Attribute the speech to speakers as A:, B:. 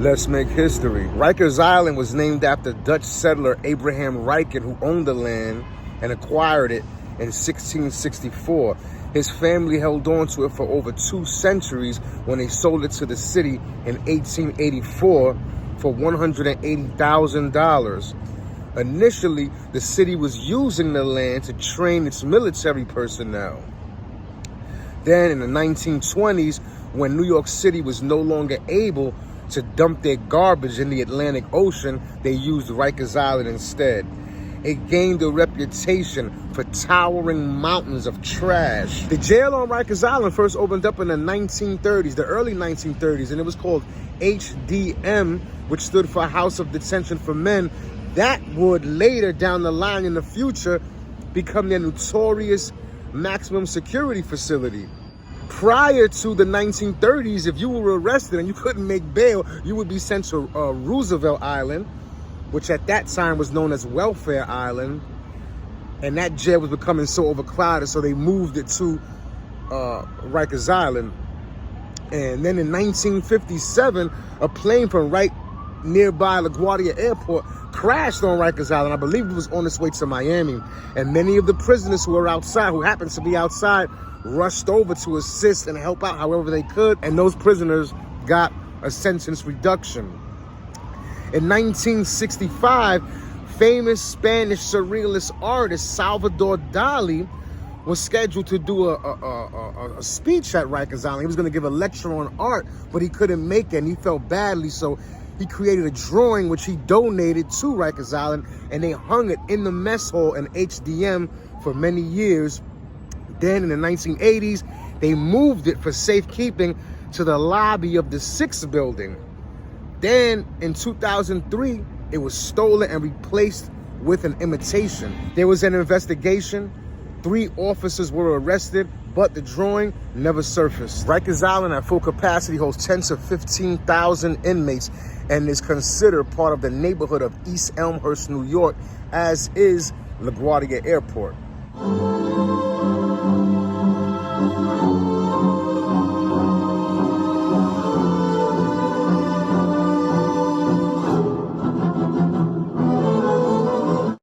A: Let's make history. Rikers Island was named after Dutch settler Abraham Rikers, who owned the land and acquired it in 1664. His family held on to it for over 2 centuries when they sold it to the city in 1884 for $180,000. Initially, the city was using the land to train its military personnel. Then in the 1920s, when New York City was no longer able to dump their garbage in the Atlantic Ocean, they used Rikers Island instead. It gained a reputation for towering mountains of trash. The jail on Rikers Island first opened up in the 1930s, the early 1930s, and it was called HDM, which stood for House of Detention for Men. That would later down the line in the future become their notorious maximum security facility. Prior to the 1930s, if you were arrested and you couldn't make bail, you would be sent to Roosevelt Island, which at that time was known as Welfare Island. And that jail was becoming so overcrowded, so they moved it to Rikers Island. And then in 1957, a plane from right nearby LaGuardia Airport crashed on Rikers Island. I believe it was on its way to Miami. And many of the prisoners who were outside, who happened to be outside, rushed over to assist and help out however they could. And those prisoners got a sentence reduction. In 1965, famous Spanish surrealist artist Salvador Dali was scheduled to do a speech at Rikers Island. He was going to give a lecture on art, but he couldn't make it, and he felt badly, so he created a drawing which he donated to Rikers Island, and they hung it in the mess hall in HDM for many years. Then in the 1980s, they moved it for safekeeping to the lobby of the 6th building. Then in 2003, it was stolen and replaced with an imitation. There was an investigation. 3 officers were arrested, but the drawing never surfaced. Rikers Island at full capacity holds 10 to 15,000 inmates and is considered part of the neighborhood of East Elmhurst, New York, as is LaGuardia Airport.